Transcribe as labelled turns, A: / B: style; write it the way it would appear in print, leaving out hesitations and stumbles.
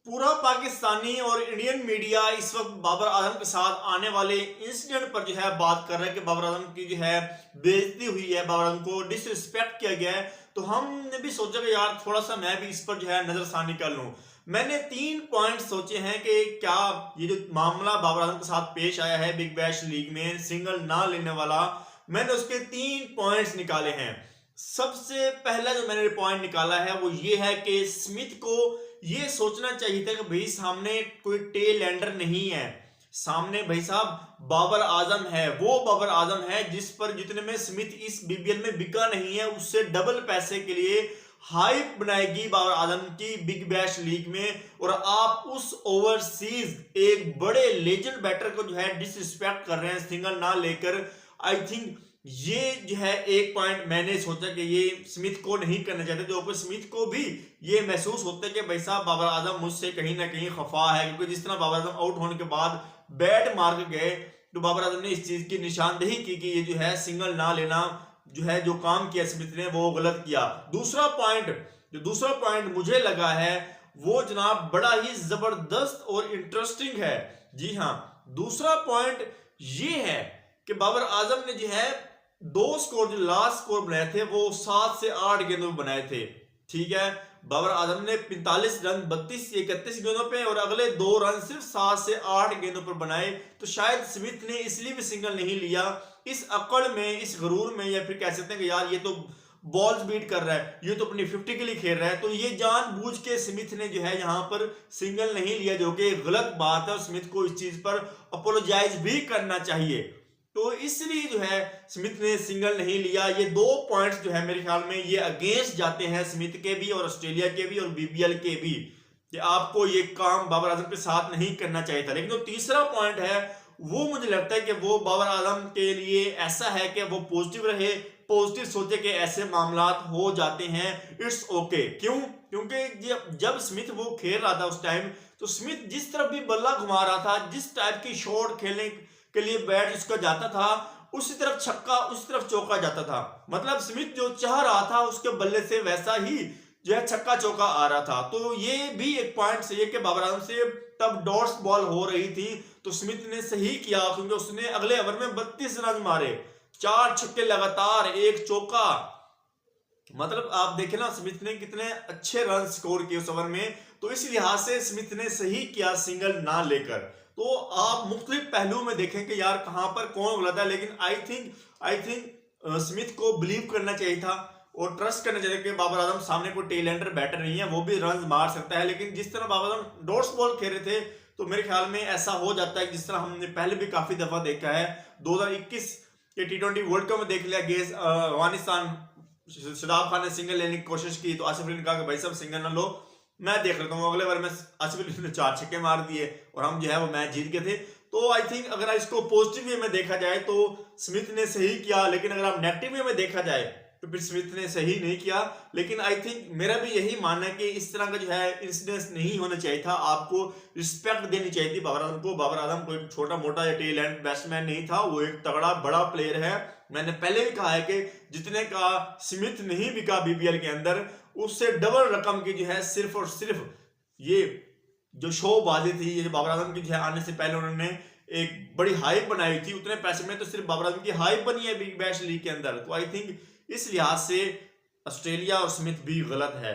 A: पूरा पाकिस्तानी और Indian media इस वक्त बाबर आजम के साथ आने वाले इंसिडेंट पर जो है बात कर रहा है कि बाबर आजम की जो है बेइज्जती हुई है, बाबर आजम को डिसरिस्पेक्ट किया गया है। तो हमने भी सोचा कि यार थोड़ा सा मैं भी इस पर जो है नजरसानी कर लूं। मैंने 3 पॉइंट सोचे हैं कि क्या ये जो मामला बाबर आजम के साथ पेश आया है बिग बैश लीग में सिंगल ना लेने वाला, मैंने उसके 3 पॉइंट्स निकाले हैं। सबसे पहला जो मैंने पॉइंट निकाला है वो ये है कि स्मिथ को ये सोचना चाहिए था कि भाई सामने कोई टेल एंडर नहीं है, सामने भाई साहब बाबर आजम है। वो बाबर आजम है जिस पर जितने में स्मिथ इस बीबीएल में बिका नहीं है, उससे डबल पैसे के लिए हाइप बनाएगी बाबर आजम की बिग बैश लीग में। और आप उस ओवरसीज एक बड़े लेजेंड बैटर को जो है डिसरिस्पेक्ट कर रहे हैं सिंगल ना लेकर। आई थिंक ये जो है एक पॉइंट मैंने सोचा कि ये स्मिथ को नहीं करना चाहते, जो स्मिथ को भी ये महसूस होता है कि भाई साहब बाबर आजम मुझसे कहीं ना कहीं खफा है, क्योंकि जिस तरह बाबर आजम आउट होने के बाद बैट मार के गए तो बाबर आजम ने इस चीज की निशानदेही की कि ये जो है सिंगल ना लेना जो है जो काम किया स्मिथ ने वो गलत किया। दूसरा पॉइंट मुझे लगा है वो जनाब बड़ा ही जबरदस्त और इंटरेस्टिंग है। जी हाँ, दूसरा पॉइंट ये है कि बाबर आजम ने जो है 2 स्कोर जो लास्ट स्कोर बनाए थे वो 7 से 8 गेंदों में बनाए थे। ठीक है, बाबर आजम ने 45 रन 32 से 31 गेंदों पे और अगले 2 रन सिर्फ 7 से 8 गेंदों पर बनाए। तो शायद स्मिथ ने इसलिए भी सिंगल नहीं लिया, इस अकड़ में, इस गरूर में, या फिर कह सकते हैं कि यार ये तो बॉल्स बीट कर रहा है, ये तो अपनी 50 के लिए खेल रहा है। तो ये जानबूझ के स्मिथ ने जो है यहाँ पर सिंगल नहीं लिया, जो कि गलत बात है और स्मिथ को इस चीज पर अपोलोजाइज भी करना चाहिए। तो इसलिए जो है स्मिथ ने सिंगल नहीं लिया। ये 2 पॉइंट्स जो है मेरे ख्याल में ये अगेंस्ट जाते हैं स्मिथ के भी और ऑस्ट्रेलिया के भी और बीबीएल के भी, कि आपको ये काम बाबर आजम के साथ नहीं करना चाहिए था। लेकिन जो तीसरा पॉइंट है वो मुझे लगता है कि वो बाबर आजम के लिए ऐसा है कि वो पॉजिटिव रहे, पॉजिटिव सोचे कि ऐसे मामला हो जाते हैं, इट्स ओके। क्यों? क्योंकि जब स्मिथ वो खेल रहा था उस टाइम, तो स्मिथ जिस तरफ भी बल्ला घुमा रहा था, जिस टाइप की शॉट खेलने के लिए बैट जिसका जाता था, उसी तरफ छक्का उसी तरफ चौका जाता था। मतलब स्मिथ जो चाह रहा था उसके बल्ले से वैसा ही जो है छक्का चौका आ रहा था। तो ये भी एक पॉइंट सही है कि बाबर आजम से तब डॉट्स बॉल हो रही थी तो स्मिथ ने सही किया, क्योंकि उसने अगले ओवर में 32 रन मारे, 4 छक्के लगातार, 1 चौका। मतलब आप देखें ना स्मिथ ने कितने अच्छे रन स्कोर किए उस ओवर में। तो इस लिहाज से स्मिथ ने सही किया सिंगल ना लेकर। तो आप मुख्तलिफ पहलू में देखें कि यार कहां पर कौन गलत है, लेकिन आई थिंक स्मिथ को बिलीव करना चाहिए था और ट्रस्ट करना चाहिए कि बाबर आजम सामने कोई टेलेंटर बैटर नहीं है, वो भी रन मार सकता है। लेकिन जिस तरह बाबर आजम डॉट्स बॉल खेल रहे थे तो मेरे ख्याल में ऐसा हो जाता है जिस तरह हमने पहले भी काफी दफा देखा है। 2021 के T20 वर्ल्ड कप में देख लिया, गेस अफगानिस्तान, शादाब खान ने सिंगल लेने की कोशिश की तो आसिफ अली ने कहा कि भाई साहब सिंगल ना लो, मैं देख लेता हूँ। अगले बार में आसिफ अली ने 4 छक्के मार दिए और हम जो है वो मैच जीत गए थे। तो आई थिंक अगर इसको पॉजिटिव वे में देखा जाए तो स्मिथ ने सही किया, लेकिन अगर आप नेगेटिव वे में देखा जाए तो फिर स्मिथ ने सही नहीं किया। लेकिन आई थिंक मेरा भी यही मानना है कि इस तरह का जो है इंसिडेंस नहीं होना चाहिए था, आपको रिस्पेक्ट देनी चाहिए थी बाबर आजम को। बाबर आजम कोई छोटा मोटा या टेल एंड बैट्समैन नहीं था, वो एक तगड़ा बड़ा प्लेयर है। मैंने पहले भी कहा है कि जितने का स्मिथ नहीं बिका बीबीएल के अंदर, उससे डबल रकम की जो है सिर्फ और सिर्फ ये जो शोबाजी थी, ये जो बाबर आजम की जो है आने से पहले उन्होंने एक बड़ी हाइप बनाई थी, उतने पैसे में तो सिर्फ बाबर आजम की हाइप बनी है बिग बैश लीग के अंदर। तो आई थिंक इस लिहाज से ऑस्ट्रेलिया और स्मिथ भी गलत है।